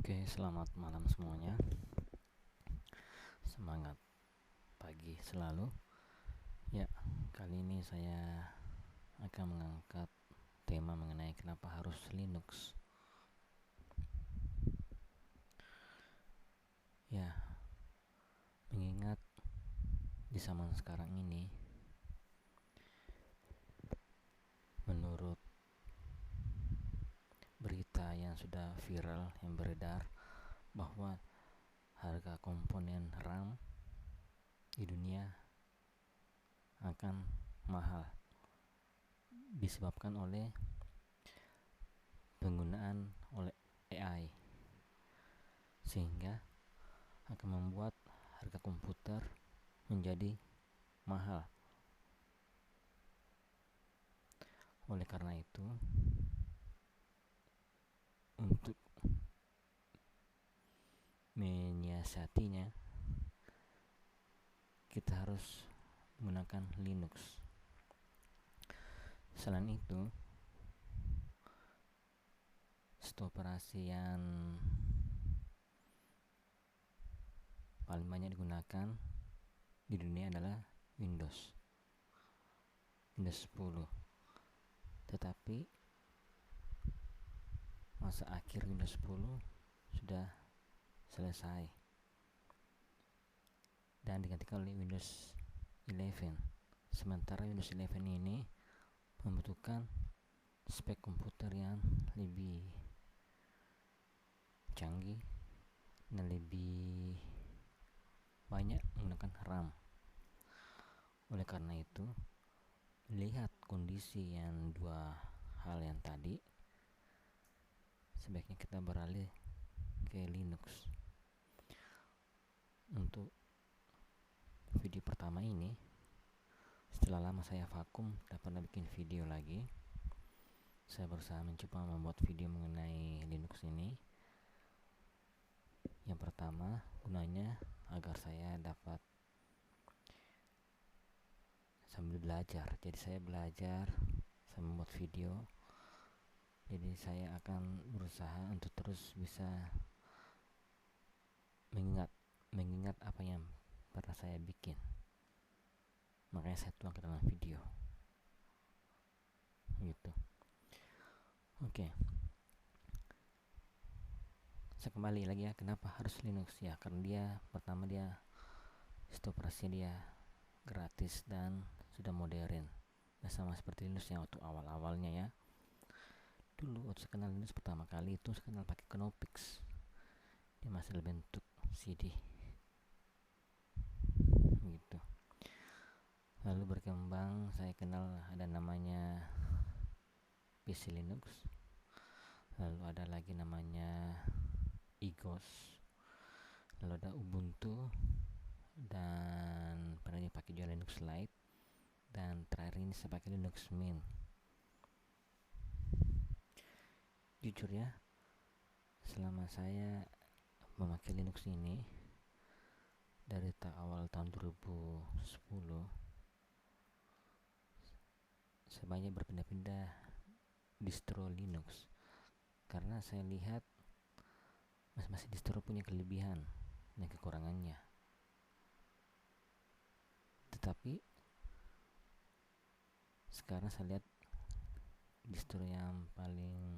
Oke, selamat malam semuanya. Semangat pagi selalu. Ya, kali ini saya akan mengangkat tema mengenai kenapa harus Linux. Ya, mengingat di zaman sekarang ini, menurut berita yang sudah viral yang beredar bahwa harga komponen RAM di dunia akan mahal disebabkan oleh penggunaan oleh AI, sehingga akan membuat harga komputer menjadi mahal. Oleh karena itu, untuk menyiasatinya, kita harus menggunakan Linux. Selain itu, sistem operasi yang paling banyak digunakan di dunia adalah Windows 10. Tetapi masa akhir Windows 10 sudah selesai dan digantikan oleh Windows 11. Sementara Windows 11 ini membutuhkan spek komputer yang lebih canggih dan lebih banyak menggunakan RAM. Oleh karena itu, melihat kondisi yang dua hal yang tadi, sebaiknya kita beralih ke Linux. Untuk video pertama ini, setelah lama saya vakum, tak pernah bikin video lagi. Saya berusaha mencoba membuat video mengenai Linux ini. Yang pertama, gunanya agar saya dapat sambil belajar. Jadi saya belajar, saya membuat video. Jadi saya akan berusaha untuk terus bisa mengingat apa yang pernah saya bikin. Makanya saya tuang ke dalam video. Gitu. Oke. Saya kembali lagi ya, kenapa harus Linux ya? Karena dia pertama, dia sistem operasi dia gratis dan sudah modern. Nah, sama seperti Linux yang waktu awal-awalnya ya. Dulu waktu saya kenal Linux pertama kali itu saya kenal pakai Knoppix. Dia masih dalam bentuk CD. Gitu. Lalu berkembang, saya kenal ada namanya PC Linux. Lalu ada lagi namanya Igos. Lalu ada Ubuntu, dan pernah pakai juga Linux Lite, dan terakhir ini saya pakai Linux Mint. Jujur ya, selama saya memakai Linux ini dari awal tahun 2010, saya banyak berpindah-pindah distro Linux karena saya lihat masing-masing distro punya kelebihan dan kekurangannya. Tetapi sekarang saya lihat distro yang paling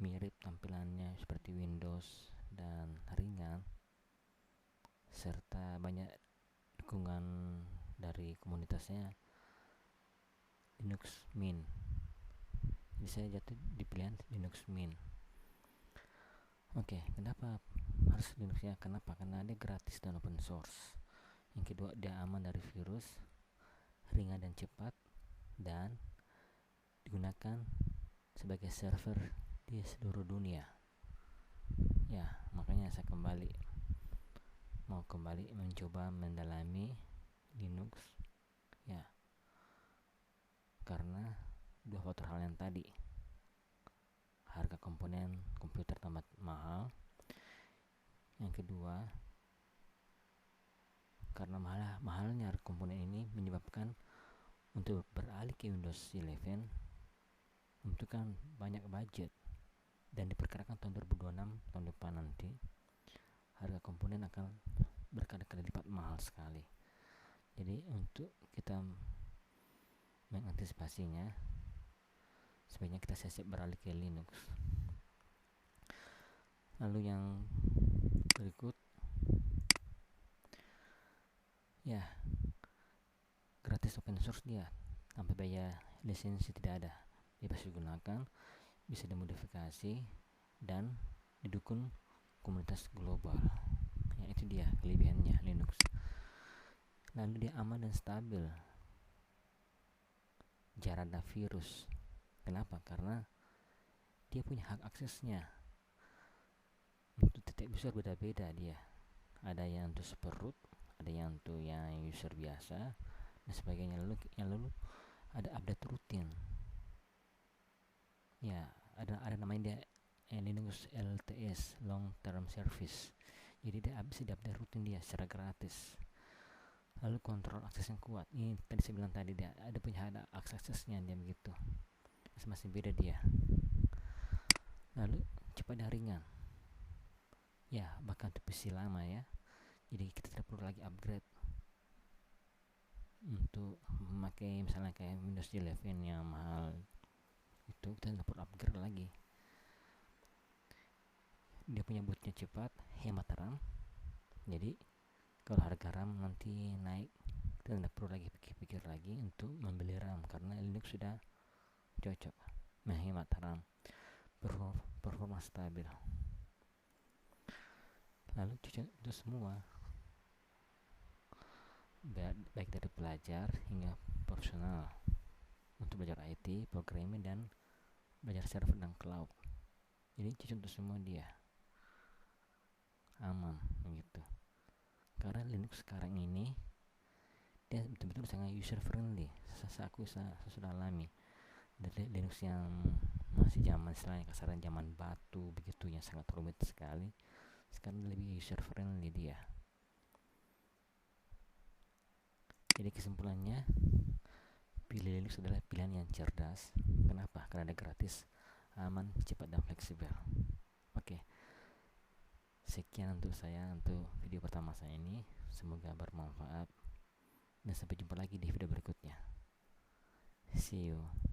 mirip tampilannya seperti Windows dan ringan serta banyak dukungan dari komunitasnya, Linux Mint. Jadi saya jatuh di pilihan Linux Mint. Oke, kenapa harus Linux ya? Kenapa? Karena dia gratis dan open source. Yang kedua, dia aman dari virus, ringan dan cepat, dan digunakan sebagai server di seluruh dunia. Ya, makanya saya mau kembali mencoba mendalami Linux ya, karena dua faktor hal yang tadi. Harga komponen komputer tambah mahal. Yang kedua, karena mahalnya harga komponen ini menyebabkan untuk beralih ke Windows 11 membutuhkan banyak budget, dan diperkirakan tahun 2026, tahun depan mungkin akan berkali-kali lipat mahal sekali. Jadi untuk kita mengantisipasinya, sebaiknya kita siap-siap beralih ke Linux. Lalu yang berikut, ya, gratis open source dia, tanpa biaya lisensi tidak ada, bebas digunakan, bisa dimodifikasi dan didukung komunitas global. Ya, itu dia kelebihannya Linux. Lalu dia aman dan stabil, jarang ada virus. Kenapa? Karena dia punya hak aksesnya. Untuk titik user beda-beda dia. Ada yang untuk super root, ada yang untuk yang user biasa dan sebagainya. Lalu ada update rutin. Ya, ada namanya dia Linux LTS, long term service. Jadi dia bisa diupdate rutin dia secara gratis. Lalu kontrol akses yang kuat. Ini tadi saya bilang tadi dia ada punya ada aksesnya dia begitu. Masing-masing beda dia. Lalu cepat dan ringan. Ya, bahkan untuk PC lama ya. Jadi kita tidak perlu lagi upgrade untuk memakai misalnya kayak Windows 11 yang mahal. Itu kita tidak perlu upgrade lagi. Dia punya bootnya cepat, hemat RAM. Jadi kalau harga RAM nanti naik, kita tidak perlu lagi pikir-pikir lagi untuk membeli RAM karena Linux sudah cocok, menghemat RAM, performa stabil. Lalu cocok itu semua, baik dari pelajar hingga profesional untuk belajar IT, programming dan belajar server dan cloud. Jadi cocok untuk semua dia, aman begitu. Karena Linux sekarang ini dia betul-betul sangat user friendly. Aku sudah alami dari Linux yang masih zaman istilahnya kasaran zaman batu begitu yang sangat rumit sekali, sekarang lebih user friendly dia. Jadi kesimpulannya, pilih Linux adalah pilihan yang cerdas. Kenapa? Karena ada gratis, aman, cepat dan fleksibel. Oke, sekian untuk saya untuk video pertama saya ini. Semoga bermanfaat dan sampai jumpa lagi di video berikutnya. See you.